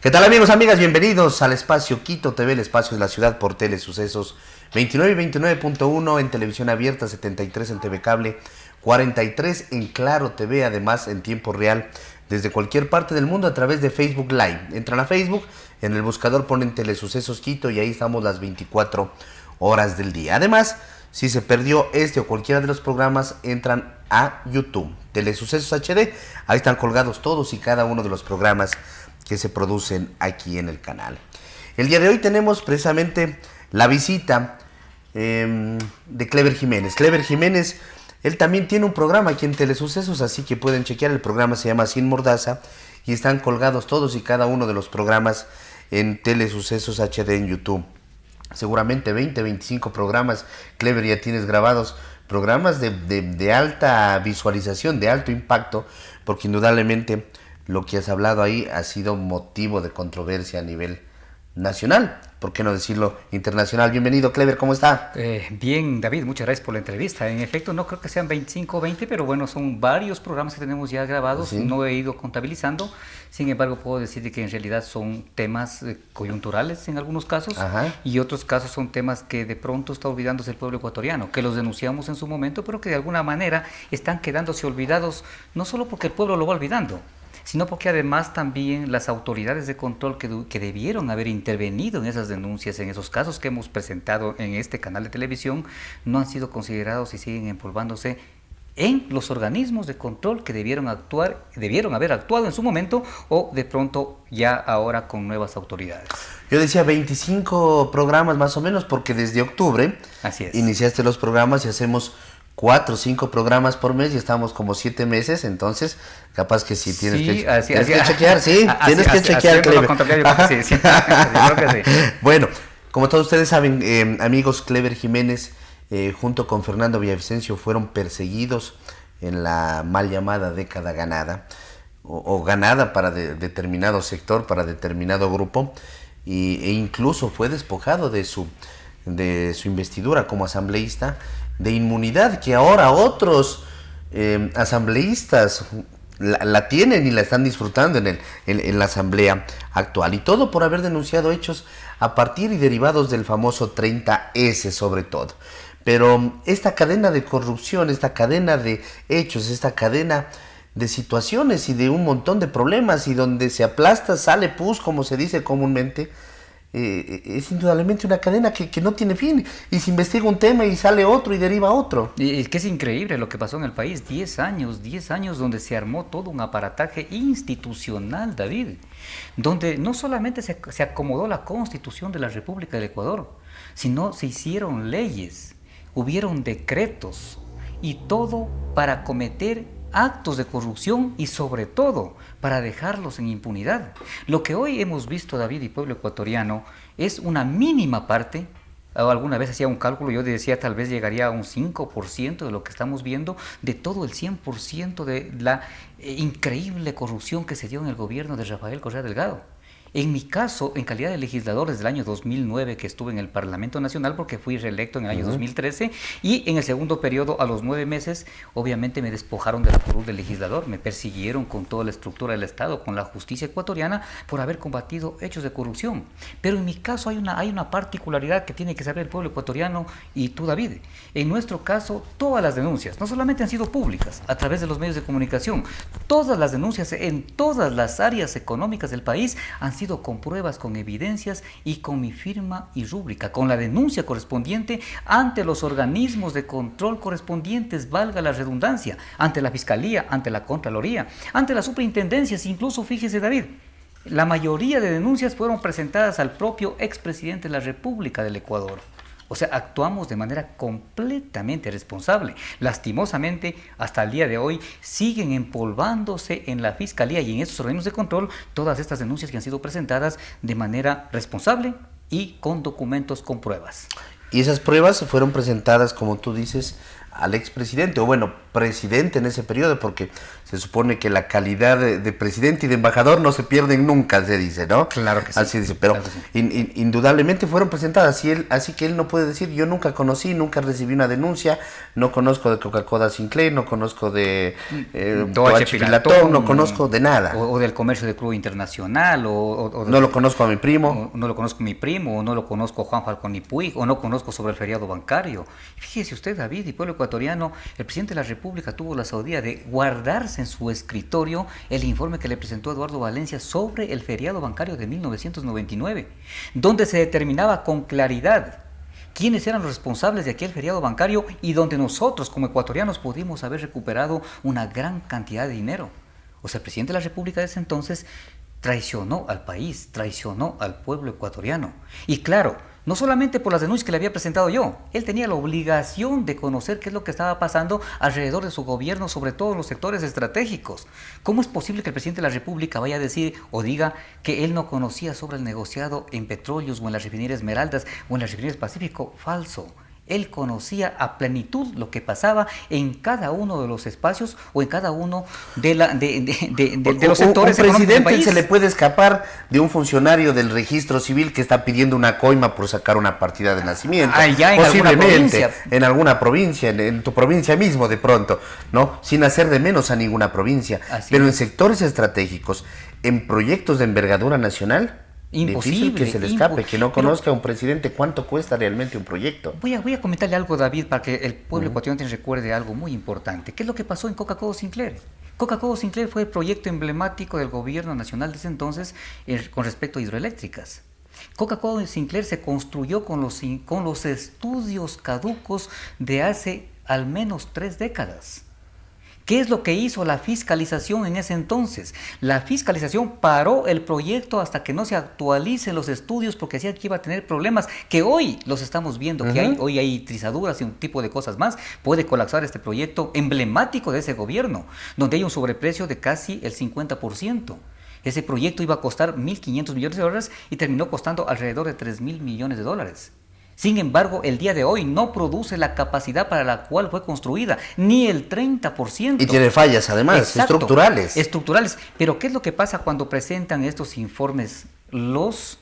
¿Qué tal, amigos, amigas? Bienvenidos al espacio Quito TV, el espacio de la ciudad por Telesucesos 29 y 29.1 en televisión abierta, 73 en TV Cable, 43 en Claro TV, además en tiempo real desde cualquier parte del mundo a través de Facebook Live. Entran a Facebook, en el buscador ponen Telesucesos Quito y ahí estamos las 24 horas del día. Además, si se perdió este o cualquiera de los programas, entran a YouTube, Telesucesos HD, ahí están colgados todos y cada uno de los programas que se producen aquí en el canal. El día de hoy tenemos precisamente la visita de Clever Jiménez. Clever Jiménez, él también tiene un programa aquí en Telesucesos, así que pueden chequear. El programa se llama Sin Mordaza y están colgados todos y cada uno de los programas en Telesucesos HD en YouTube. Seguramente 20, 25 programas, Clever, ya tienes grabados, programas de alta visualización, de alto impacto, porque indudablemente lo que has hablado ahí ha sido motivo de controversia a nivel nacional, ¿por qué no decirlo internacional? Bienvenido, Clever, ¿cómo está? Bien, David, muchas gracias por la entrevista. En efecto, no creo que sean 25 o 20, pero bueno, son varios programas que tenemos ya grabados, ¿sí? No he ido contabilizando, sin embargo puedo decir que en realidad son temas coyunturales en algunos casos. Ajá. Y otros casos son temas que de pronto está olvidándose el pueblo ecuatoriano, que los denunciamos en su momento, pero que de alguna manera están quedándose olvidados, no solo porque el pueblo lo va olvidando, sino porque además también las autoridades de control que debieron haber intervenido en esas denuncias, en esos casos que hemos presentado en este canal de televisión, no han sido considerados y siguen empolvándose en los organismos de control que debieron haber actuado en su momento o de pronto ya ahora con nuevas autoridades. Yo decía 25 programas más o menos porque desde octubre iniciaste los programas y hacemos 4 o 5 programas por mes y estamos como 7 meses, entonces capaz que sí tienes que chequear, sí, tienes que chequear. Bueno, como todos ustedes saben, amigos, Clever Jiménez junto con Fernando Villavicencio fueron perseguidos en la mal llamada década ganada o ganada para determinado sector, para determinado grupo, e incluso fue despojado de su investidura como asambleísta, de inmunidad que ahora otros asambleístas la tienen y la están disfrutando en la asamblea actual, y todo por haber denunciado hechos a partir y derivados del famoso 30S sobre todo. Pero esta cadena de corrupción, esta cadena de hechos, esta cadena de situaciones y de un montón de problemas, y donde se aplasta sale pus, como se dice comúnmente, es indudablemente una cadena que no tiene fin, y se investiga un tema y sale otro y deriva otro. Y es que es increíble lo que pasó en el país, 10 años donde se armó todo un aparataje institucional, David, donde no solamente se acomodó la Constitución de la República del Ecuador, sino se hicieron leyes, hubieron decretos, y todo para cometer actos de corrupción y sobre todo para dejarlos en impunidad. Lo que hoy hemos visto, David y pueblo ecuatoriano, es una mínima parte. Alguna vez hacía un cálculo, yo decía tal vez llegaría a un 5% de lo que estamos viendo, de todo el 100% de la increíble corrupción que se dio en el gobierno de Rafael Correa Delgado. En mi caso, en calidad de legislador desde el año 2009 que estuve en el Parlamento Nacional, porque fui reelecto en el año 2013, y en el segundo periodo, a los 9 meses, obviamente me despojaron de la curul de legislador, me persiguieron con toda la estructura del Estado, con la justicia ecuatoriana, por haber combatido hechos de corrupción. Pero en mi caso hay una particularidad que tiene que saber el pueblo ecuatoriano y tú, David. En nuestro caso, todas las denuncias, no solamente han sido públicas, a través de los medios de comunicación, todas las denuncias en todas las áreas económicas del país han sido con pruebas, con evidencias y con mi firma y rúbrica, con la denuncia correspondiente ante los organismos de control correspondientes, valga la redundancia, ante la Fiscalía, ante la Contraloría, ante las superintendencias. Incluso, fíjese, David, la mayoría de denuncias fueron presentadas al propio expresidente de la República del Ecuador. O sea, actuamos de manera completamente responsable. Lastimosamente, hasta el día de hoy, siguen empolvándose en la Fiscalía y en estos organismos de control todas estas denuncias que han sido presentadas de manera responsable y con documentos, con pruebas. Y esas pruebas fueron presentadas, como tú dices, al expresidente, o bueno, presidente en ese periodo, porque se supone que la calidad de presidente y de embajador no se pierden nunca, se dice, ¿no? Claro que sí. Así dice, pero claro que sí. indudablemente fueron presentadas, así que él no puede decir, yo nunca conocí, nunca recibí una denuncia, no conozco de Coca-Cola Sinclair, no conozco de Deutsche Pilatón, no conozco de nada. O del comercio de crudo internacional, No lo conozco a mi primo. No lo conozco a mi primo, o no lo conozco a Juan Falcón y Puig, o no conozco sobre el feriado bancario. Fíjese usted, David, y pueblo ecuatoriano, el presidente de la República tuvo la saudía de guardarse en su escritorio el informe que le presentó Eduardo Valencia sobre el feriado bancario de 1999, donde se determinaba con claridad quiénes eran los responsables de aquel feriado bancario y donde nosotros como ecuatorianos pudimos haber recuperado una gran cantidad de dinero. O sea, el presidente de la República de ese entonces traicionó al país, traicionó al pueblo ecuatoriano. Y claro, no solamente por las denuncias que le había presentado yo, él tenía la obligación de conocer qué es lo que estaba pasando alrededor de su gobierno, sobre todo en los sectores estratégicos. ¿Cómo es posible que el presidente de la República vaya a decir o diga que él no conocía sobre el negociado en Petróleos o en la refinería Esmeraldas o en la refinería Pacífico? Falso. Él conocía a plenitud lo que pasaba en cada uno de los espacios o en cada uno de los sectores económicos del país. Un presidente se le puede escapar de un funcionario del registro civil que está pidiendo una coima por sacar una partida de nacimiento. Allá en posiblemente en alguna provincia, en tu provincia mismo de pronto, ¿no? Sin hacer de menos a ninguna provincia. Pero en sectores estratégicos, en proyectos de envergadura nacional, imposible difícil que se le escape, que no conozca a un presidente cuánto cuesta realmente un proyecto. Voy a comentarle algo, David, para que el pueblo ecuatoriano recuerde algo muy importante. ¿Qué es lo que pasó en Coca-Cola Sinclair? Coca-Cola Sinclair fue el proyecto emblemático del gobierno nacional de ese entonces con respecto a hidroeléctricas. Coca-Cola Sinclair se construyó con los estudios caducos de hace al menos 3 décadas. ¿Qué es lo que hizo la fiscalización en ese entonces? La fiscalización paró el proyecto hasta que no se actualicen los estudios porque decía que iba a tener problemas que hoy los estamos viendo, que hoy hay trizaduras y un tipo de cosas más. Puede colapsar este proyecto emblemático de ese gobierno, donde hay un sobreprecio de casi el 50%. Ese proyecto iba a costar 1.500 millones de dólares y terminó costando alrededor de 3.000 millones de dólares. Sin embargo, el día de hoy no produce la capacidad para la cual fue construida, ni el 30%. Y tiene fallas además, estructurales. Estructurales. Pero ¿qué es lo que pasa cuando presentan estos informes los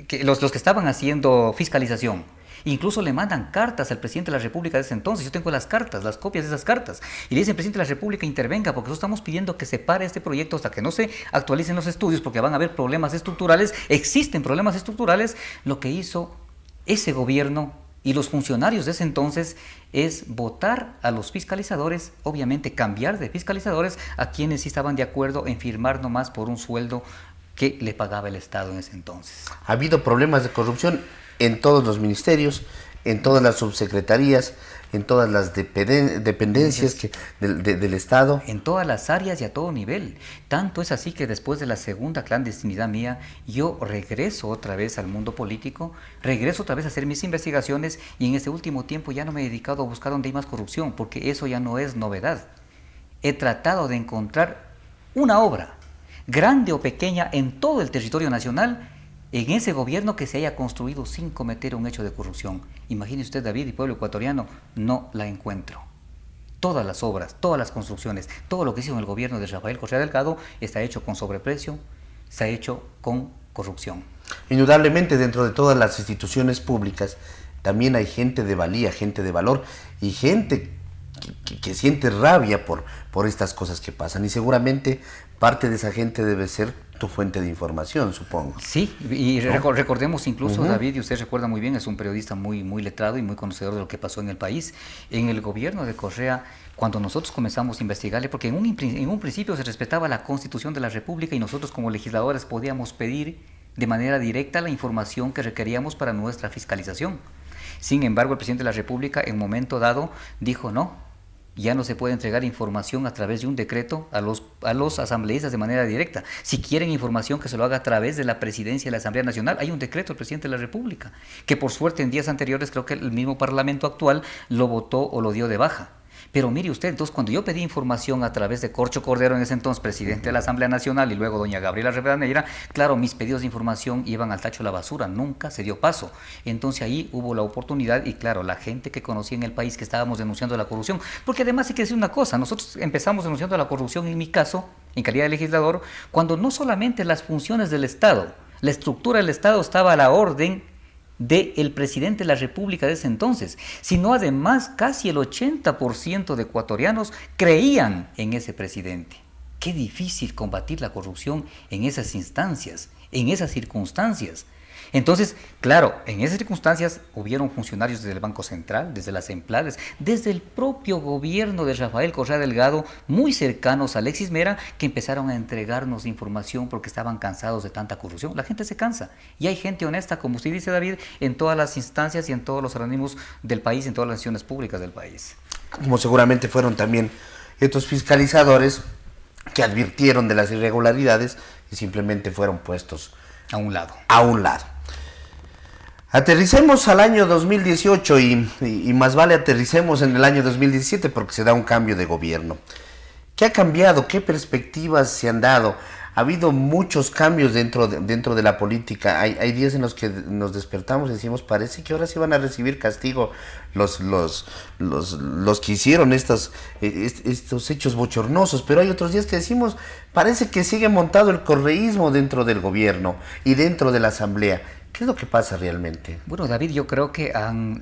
que estaban haciendo fiscalización? Incluso le mandan cartas al presidente de la República de ese entonces. Yo tengo las cartas, las copias de esas cartas. Y le dicen, presidente de la República, intervenga, porque nosotros estamos pidiendo que se pare este proyecto hasta que no se actualicen los estudios, porque van a haber problemas estructurales. Existen problemas estructurales. Lo que hizo ese gobierno y los funcionarios de ese entonces es votar a los fiscalizadores, obviamente cambiar de fiscalizadores a quienes sí estaban de acuerdo en firmar nomás por un sueldo que le pagaba el Estado en ese entonces. Ha habido problemas de corrupción en todos los ministerios, en todas las subsecretarías, en todas las dependencias del Estado. En todas las áreas y a todo nivel. Tanto es así que después de la segunda clandestinidad mía, yo regreso otra vez al mundo político, regreso otra vez a hacer mis investigaciones y en este último tiempo ya no me he dedicado a buscar donde hay más corrupción, porque eso ya no es novedad. He tratado de encontrar una obra, grande o pequeña, en todo el territorio nacional, en ese gobierno que se haya construido sin cometer un hecho de corrupción. Imagine usted, David y pueblo ecuatoriano, no la encuentro. Todas las obras, todas las construcciones, todo lo que hizo en el gobierno de Rafael Correa Delgado está hecho con sobreprecio, está hecho con corrupción. Indudablemente dentro de todas las instituciones públicas también hay gente de valía, gente de valor y gente que siente rabia por estas cosas que pasan y seguramente parte de esa gente debe ser tu fuente de información, supongo. Sí, y ¿no? Recordemos incluso, David, y usted recuerda muy bien, es un periodista muy letrado y muy conocedor de lo que pasó en el país. En el gobierno de Correa, cuando nosotros comenzamos a investigarle, porque en un principio se respetaba la Constitución de la República y nosotros como legisladores podíamos pedir de manera directa la información que requeríamos para nuestra fiscalización. Sin embargo, el presidente de la República en un momento dado dijo no. Ya no se puede entregar información a través de un decreto a los asambleístas de manera directa. Si quieren información, que se lo haga a través de la presidencia de la Asamblea Nacional. Hay un decreto del presidente de la República, que por suerte en días anteriores creo que el mismo Parlamento actual lo votó o lo dio de baja. Pero mire usted, entonces cuando yo pedí información a través de Corcho Cordero, en ese entonces presidente de la Asamblea Nacional, y luego doña Gabriela Rivadeneira, claro, mis pedidos de información iban al tacho de la basura, nunca se dio paso. Entonces ahí hubo la oportunidad y claro, la gente que conocía en el país que estábamos denunciando la corrupción, porque además hay que decir una cosa, nosotros empezamos denunciando la corrupción, en mi caso, en calidad de legislador, cuando no solamente las funciones del Estado, la estructura del Estado estaba a la orden del presidente de la República de ese entonces, sino además casi el 80% de ecuatorianos creían en ese presidente. Qué difícil combatir la corrupción en esas instancias, en esas circunstancias. Entonces, claro, en esas circunstancias hubieron funcionarios desde el Banco Central, desde las EMPLADES, desde el propio gobierno de Rafael Correa Delgado, muy cercanos a Alexis Mera, que empezaron a entregarnos información porque estaban cansados de tanta corrupción. La gente se cansa y hay gente honesta, como usted dice, David, en todas las instancias y en todos los organismos del país, en todas las instituciones públicas del país. Como seguramente fueron también estos fiscalizadores que advirtieron de las irregularidades y simplemente fueron puestos a un lado. A un lado. Aterricemos al año 2018 y más vale aterricemos en el año 2017 porque se da un cambio de gobierno. ¿Qué ha cambiado? ¿Qué perspectivas se han dado? Ha habido muchos cambios dentro de la política. Hay días en los que nos despertamos y decimos, parece que ahora sí van a recibir castigo los que hicieron estos hechos bochornosos, pero hay otros días que decimos, parece que sigue montado el correísmo dentro del gobierno y dentro de la asamblea. ¿Qué es lo que pasa realmente? Bueno, David, yo creo que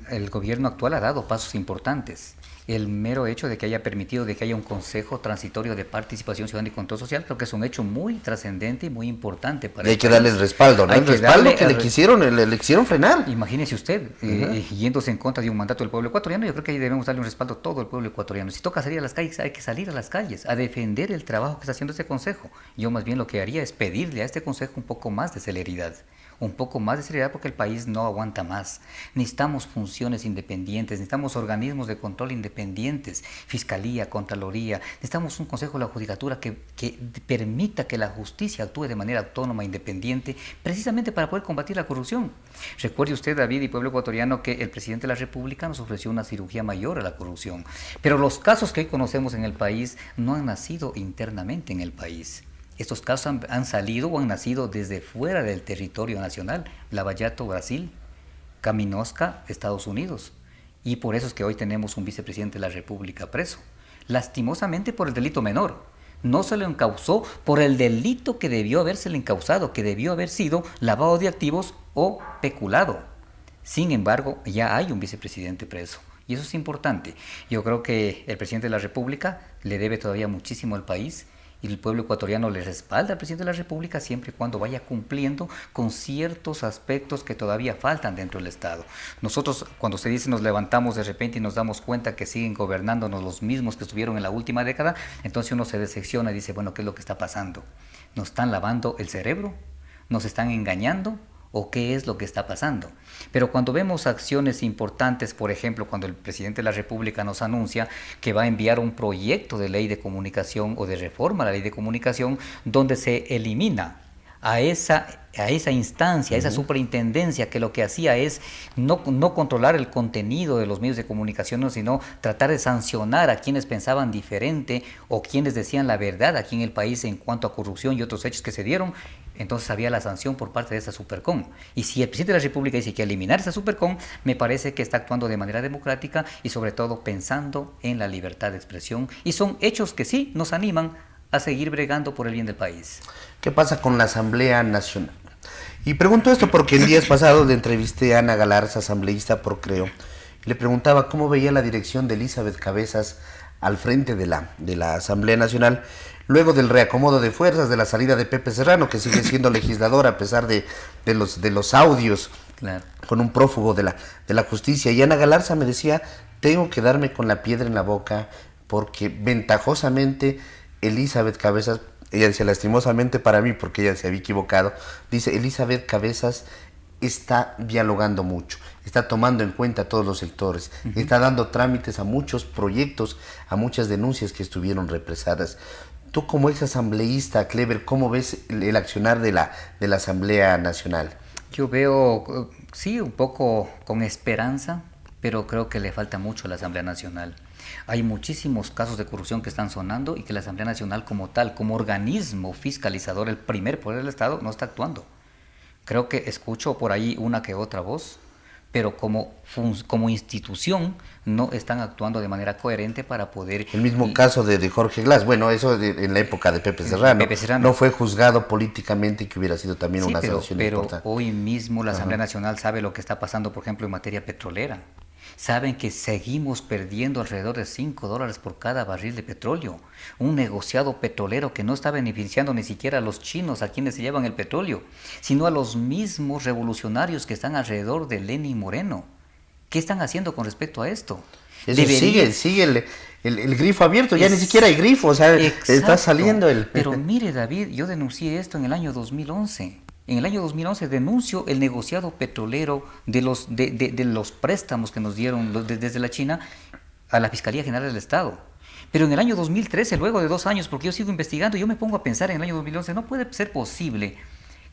el gobierno actual ha dado pasos importantes. El mero hecho de que haya permitido de que haya un Consejo Transitorio de Participación Ciudadana y Control Social, creo que es un hecho muy trascendente y muy importante para y hay que darle el respaldo, ¿no? El respaldo que le quisieron frenar. Imagínese usted, yéndose en contra de un mandato del pueblo ecuatoriano, yo creo que ahí debemos darle un respaldo a todo el pueblo ecuatoriano. Si toca salir a las calles, hay que salir a las calles a defender el trabajo que está haciendo este Consejo. Yo más bien lo que haría es pedirle a este Consejo un poco más de celeridad. Un poco más de seriedad porque el país no aguanta más. Necesitamos funciones independientes, necesitamos organismos de control independientes, Fiscalía, Contraloría, necesitamos un Consejo de la Judicatura que permita que la justicia actúe de manera autónoma, independiente, precisamente para poder combatir la corrupción. Recuerde usted, David y pueblo ecuatoriano, que el presidente de la República nos ofreció una cirugía mayor a la corrupción, pero los casos que hoy conocemos en el país no han nacido internamente en el país. Estos casos han salido o han nacido desde fuera del territorio nacional, Lavallato, Brasil, Caminosca, Estados Unidos. Y por eso es que hoy tenemos un vicepresidente de la República preso, lastimosamente por el delito menor. No se le encausó por el delito que debió habérsele encausado, que debió haber sido lavado de activos o peculado. Sin embargo, ya hay un vicepresidente preso. Y eso es importante. Yo creo que el presidente de la República le debe todavía muchísimo al país. Y el pueblo ecuatoriano le respalda al presidente de la República siempre y cuando vaya cumpliendo con ciertos aspectos que todavía faltan dentro del Estado. Nosotros, cuando se dice nos levantamos de repente y nos damos cuenta que siguen gobernándonos los mismos que estuvieron en la última década, entonces uno se decepciona y dice, bueno, ¿qué es lo que está pasando? ¿Nos están lavando el cerebro? ¿Nos están engañando? ¿O qué es lo que está pasando? Pero cuando vemos acciones importantes, por ejemplo, cuando el presidente de la República nos anuncia que va a enviar un proyecto de ley de comunicación o de reforma a la ley de comunicación donde se elimina a esa instancia, a esa superintendencia que lo que hacía es no controlar el contenido de los medios de comunicación, sino tratar de sancionar a quienes pensaban diferente o quienes decían la verdad aquí en el país en cuanto a corrupción y otros hechos que se dieron. Entonces había la sanción por parte de esa Supercom. Y si el presidente de la República dice que eliminar esa Supercom, me parece que está actuando de manera democrática y sobre todo pensando en la libertad de expresión. Y son hechos que sí nos animan a seguir bregando por el bien del país. ¿Qué pasa con la Asamblea Nacional? Y pregunto esto porque el día pasado le entrevisté a Ana Galarza, asambleísta por Creo, y le preguntaba cómo veía la dirección de Elizabeth Cabezas al frente de la Asamblea Nacional, luego del reacomodo de fuerzas, de la salida de Pepe Serrano, que sigue siendo legislador a pesar de los audios, claro, con un prófugo de la justicia. Y Ana Galarza me decía, tengo que darme con la piedra en la boca porque ventajosamente Elizabeth Cabezas, ella dice lastimosamente para mí porque ella se había equivocado, dice Elizabeth Cabezas está dialogando mucho, está tomando en cuenta a todos los sectores, está dando trámites a muchos proyectos, a muchas denuncias que estuvieron represadas. Tú como ex asambleísta, Clever, ¿cómo ves el accionar de la Asamblea Nacional? Yo veo, sí, un poco con esperanza, pero creo que le falta mucho a la Asamblea Nacional. Hay muchísimos casos de corrupción que están sonando y que la Asamblea Nacional como tal, como organismo fiscalizador, el primer poder del Estado, no está actuando. Creo que escucho por ahí una que otra voz, pero como institución no están actuando de manera coherente para poder... El mismo caso de Jorge Glass, bueno, eso en la época de Pepe Serrano, no fue juzgado políticamente, que hubiera sido también una sanción importante. Pero hoy mismo la Asamblea Nacional sabe lo que está pasando, por ejemplo, en materia petrolera. Saben que seguimos perdiendo alrededor de $5 por cada barril de petróleo. Un negociado petrolero que no está beneficiando ni siquiera a los chinos, a quienes se llevan el petróleo, sino a los mismos revolucionarios que están alrededor de Lenín Moreno. ¿Qué están haciendo con respecto a esto? Eso sigue el grifo abierto, ya ni siquiera hay grifo, o sea, está saliendo el... Pero mire, David, yo denuncié esto en el año 2011. En el año 2011 denuncio el negociado petrolero de los préstamos que nos dieron desde la China a la Fiscalía General del Estado. Pero en el año 2013, luego de 2 años, porque yo sigo investigando, yo me pongo a pensar en el año 2011, no puede ser posible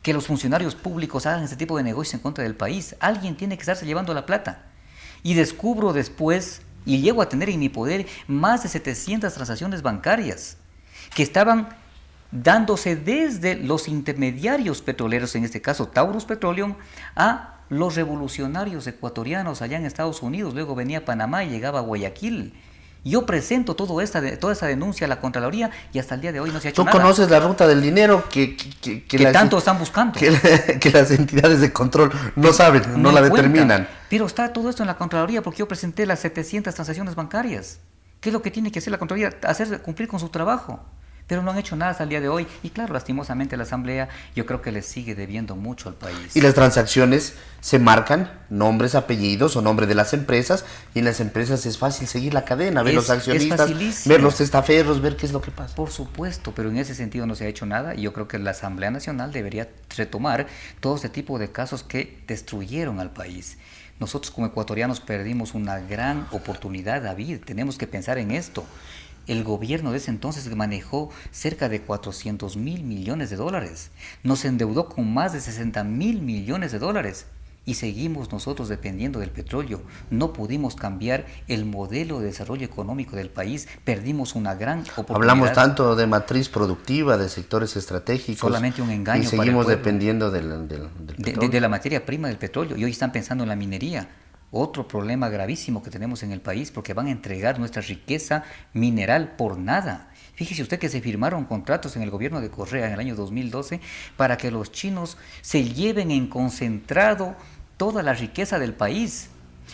que los funcionarios públicos hagan este tipo de negocios en contra del país. Alguien tiene que estarse llevando la plata. Y descubro después, y llego a tener en mi poder, más de 700 transacciones bancarias que estaban dándose desde los intermediarios petroleros, en este caso Taurus Petroleum, a los revolucionarios ecuatorianos allá en Estados Unidos. Luego venía a Panamá y llegaba a Guayaquil. Yo presento toda esa denuncia a la Contraloría y hasta el día de hoy no se ha hecho nada. ¿Tú conoces la ruta del dinero que tanto están buscando? Que las entidades de control no saben, no la determinan. Pero está todo esto en la Contraloría porque yo presenté las 700 transacciones bancarias. ¿Qué es lo que tiene que hacer la Contraloría? Cumplir con su trabajo. Pero no han hecho nada hasta el día de hoy. Y claro, lastimosamente la Asamblea yo creo que le sigue debiendo mucho al país. Y las transacciones se marcan nombres, apellidos o nombre de las empresas, y en las empresas es fácil seguir la cadena, ver los accionistas, ver los testaferros, ver qué es lo que pasa. Por supuesto, pero en ese sentido no se ha hecho nada, y yo creo que la Asamblea Nacional debería retomar todo este tipo de casos que destruyeron al país. Nosotros como ecuatorianos perdimos una gran oportunidad, David. Tenemos que pensar en esto. El gobierno de ese entonces manejó cerca de 400.000 millones de dólares. Nos endeudó con más de 60.000 millones de dólares. Y seguimos nosotros dependiendo del petróleo. No pudimos cambiar el modelo de desarrollo económico del país. Perdimos una gran oportunidad. Hablamos tanto de matriz productiva, de sectores estratégicos. Solamente un engaño. Y seguimos dependiendo del petróleo. De la materia prima del petróleo. Y hoy están pensando en la minería. Otro problema gravísimo que tenemos en el país, porque van a entregar nuestra riqueza mineral por nada. Fíjese usted que se firmaron contratos en el gobierno de Correa en el año 2012 para que los chinos se lleven en concentrado toda la riqueza del país.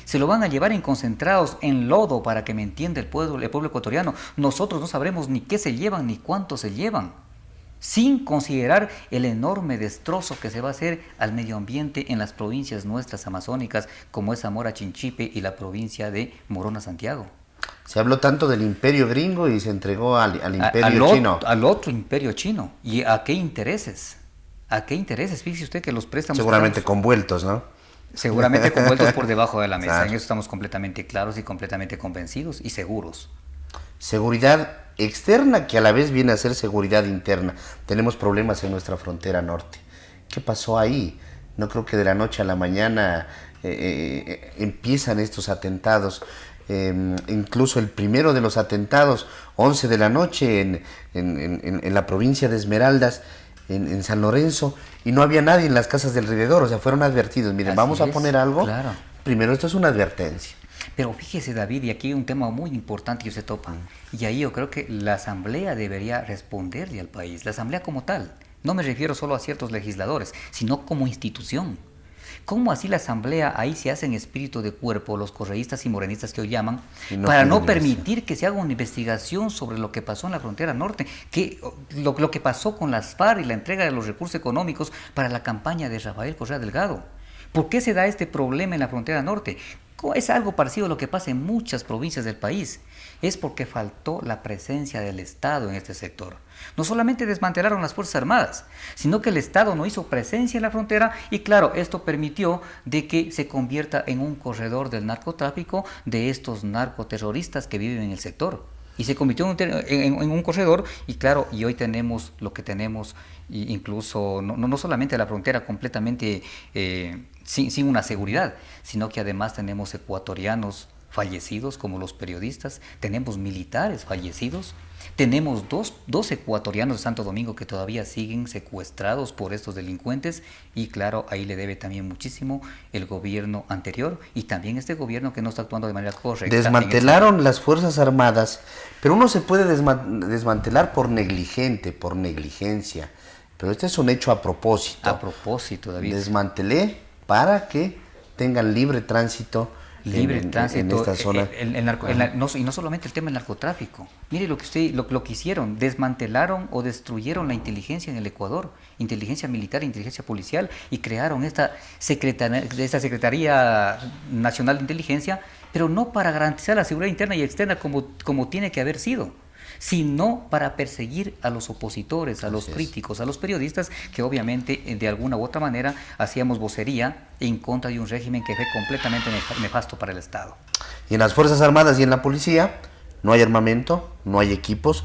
Se lo van a llevar en concentrados, en lodo, para que me entienda el pueblo ecuatoriano. Nosotros no sabremos ni qué se llevan ni cuánto se llevan, sin considerar el enorme destrozo que se va a hacer al medio ambiente en las provincias nuestras amazónicas, como es Zamora Chinchipe y la provincia de Morona Santiago. Se habló tanto del imperio gringo y se entregó al imperio chino. Al otro imperio chino. ¿Y a qué intereses? ¿A qué intereses? Fíjese usted que los préstamos... Seguramente convueltos, ¿no? Seguramente convueltos por debajo de la mesa. Claro. En eso estamos completamente claros y completamente convencidos y seguros. Seguridad externa que a la vez viene a ser seguridad interna. Tenemos problemas en nuestra frontera norte. ¿Qué pasó ahí? No creo que de la noche a la mañana empiezan estos atentados. Incluso el primero de los atentados, 11 de la noche en la provincia de Esmeraldas, en San Lorenzo, y no había nadie en las casas del alrededor, o sea, fueron advertidos. Miren, Así vamos a es, poner algo. claro. Primero, esto es una advertencia. Pero fíjese, David, y aquí hay un tema muy importante que se topa. Y ahí yo creo que la Asamblea debería responderle al país. La Asamblea como tal. No me refiero solo a ciertos legisladores, sino como institución. ¿Cómo así la Asamblea ahí se hace en espíritu de cuerpo, los correístas y morenistas que hoy llaman, para no permitir que se haga una investigación sobre lo que pasó en la frontera norte, lo que pasó con las FARC y la entrega de los recursos económicos para la campaña de Rafael Correa Delgado? ¿Por qué se da este problema en la frontera norte? Es algo parecido a lo que pasa en muchas provincias del país. Es porque faltó la presencia del Estado en este sector. No solamente desmantelaron las Fuerzas Armadas, sino que el Estado no hizo presencia en la frontera y claro, esto permitió de que se convierta en un corredor del narcotráfico de estos narcoterroristas que viven en el sector. Y se convirtió en un corredor y claro, y hoy tenemos lo que tenemos, incluso no solamente la frontera completamente sin una seguridad, sino que además tenemos ecuatorianos fallecidos como los periodistas, tenemos militares fallecidos, tenemos dos ecuatorianos de Santo Domingo que todavía siguen secuestrados por estos delincuentes y claro, ahí le debe también muchísimo el gobierno anterior y también este gobierno que no está actuando de manera correcta. Desmantelaron las Fuerzas Armadas, pero uno se puede desmantelar por negligente, por negligencia, pero este es un hecho a propósito. A propósito, David. Desmantelé para que tengan libre tránsito en esta zona. Y no solamente el tema del narcotráfico. Mire lo que hicieron, desmantelaron o destruyeron la inteligencia en el Ecuador, inteligencia militar, inteligencia policial, y crearon esta Secretaría Nacional de Inteligencia, pero no para garantizar la seguridad interna y externa como tiene que haber sido, sino para perseguir a los opositores, a los críticos, a los periodistas, que obviamente de alguna u otra manera hacíamos vocería en contra de un régimen que fue completamente nefasto para el Estado. Y en las Fuerzas Armadas y en la policía no hay armamento, no hay equipos,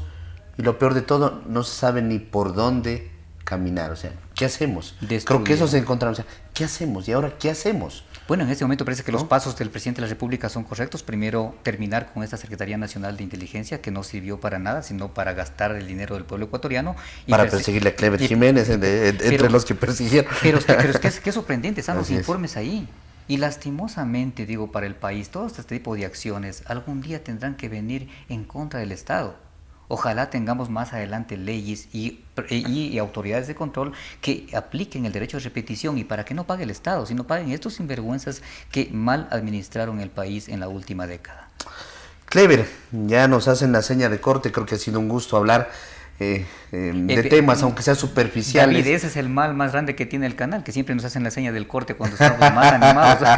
y lo peor de todo, no se sabe ni por dónde caminar. O sea, ¿qué hacemos? Creo que eso se encontraron. O sea, ¿qué hacemos? ¿Y ahora qué hacemos? Bueno, en este momento parece que los pasos del presidente de la República son correctos. Primero, terminar con esta Secretaría Nacional de Inteligencia, que no sirvió para nada, sino para gastar el dinero del pueblo ecuatoriano. Para perseguirle a Clever Jiménez, entre los que persiguieron. Pero es que es sorprendente, están los informes ahí. Y lastimosamente, digo, para el país, todo este tipo de acciones algún día tendrán que venir en contra del Estado. Ojalá tengamos más adelante leyes y autoridades de control que apliquen el derecho de repetición y para que no pague el Estado, sino paguen estos sinvergüenzas que mal administraron el país en la última década. Clever, ya nos hacen la seña de corte, creo que ha sido un gusto hablar de temas, aunque sean superficiales. David, ese es el mal más grande que tiene el canal, que siempre nos hacen la seña del corte cuando estamos más animados.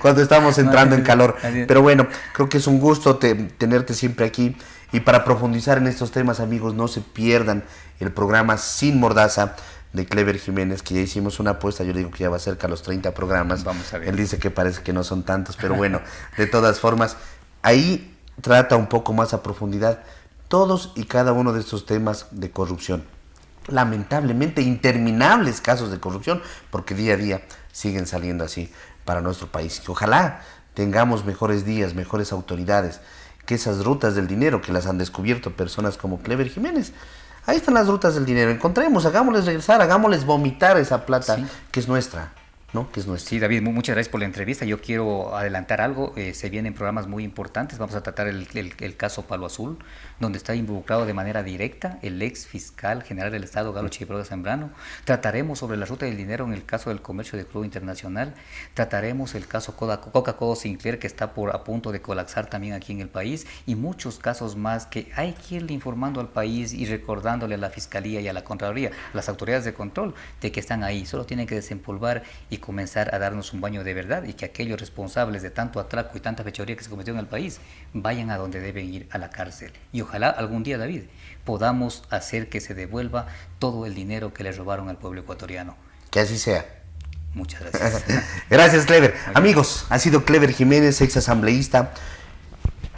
Cuando estamos entrando en calor. Pero bueno, creo que es un gusto tenerte siempre aquí. Y para profundizar en estos temas, amigos, no se pierdan el programa Sin Mordaza de Clever Jiménez, que ya hicimos una apuesta. Yo le digo que ya va cerca a los 30 programas. Vamos a ver. Él dice que parece que no son tantos, pero bueno, de todas formas, ahí trata un poco más a profundidad todos y cada uno de estos temas de corrupción. Lamentablemente, interminables casos de corrupción, porque día a día siguen saliendo así para nuestro país. Y ojalá tengamos mejores días, mejores autoridades, que esas rutas del dinero que las han descubierto personas como Clever Jiménez. Ahí están las rutas del dinero. Encontremos, hagámosles regresar, hagámosles vomitar esa plata que es nuestra. ¿No? Que es nuestro. Sí, David, muchas gracias por la entrevista. Yo quiero adelantar algo. Se vienen programas muy importantes. Vamos a tratar el caso Palo Azul, donde está involucrado de manera directa el ex fiscal general del Estado, Galo Chipro de Zambrano. Trataremos sobre la ruta del dinero en el caso del comercio de crudo internacional. Trataremos el caso Coca-Cola Sinclair, que está a punto de colapsar también aquí en el país, y muchos casos más que hay que irle informando al país y recordándole a la Fiscalía y a la Contraloría, a las autoridades de control, de que están ahí. Solo tienen que desempolvar y comenzar a darnos un baño de verdad, y que aquellos responsables de tanto atraco y tanta fechoría que se cometió en el país vayan a donde deben ir, a la cárcel. Y ojalá algún día, David, podamos hacer que se devuelva todo el dinero que le robaron al pueblo ecuatoriano. Que así sea. Muchas gracias. Gracias, Clever. Amigos, ha sido Clever Jiménez, ex asambleísta,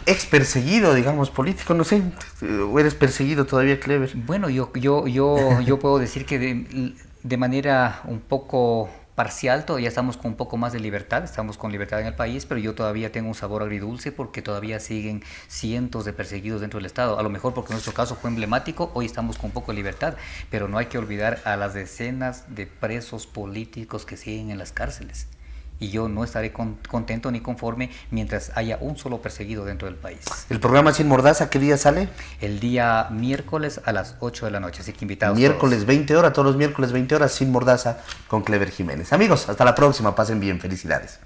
ex perseguido, digamos, político, no sé, ¿o eres perseguido todavía, Clever? Bueno, yo puedo decir que de manera un poco parcial, todavía estamos con un poco más de libertad, estamos con libertad en el país, pero yo todavía tengo un sabor agridulce porque todavía siguen cientos de perseguidos dentro del Estado. A lo mejor porque nuestro caso fue emblemático, hoy estamos con un poco de libertad, pero no hay que olvidar a las decenas de presos políticos que siguen en las cárceles. Y yo no estaré contento ni conforme mientras haya un solo perseguido dentro del país. ¿El programa Sin Mordaza qué día sale? El día miércoles a las 8 de la noche, así que invitados miércoles todos. 20 horas, todos los miércoles 20 horas, Sin Mordaza con Clever Jiménez. Amigos, hasta la próxima, pasen bien, felicidades.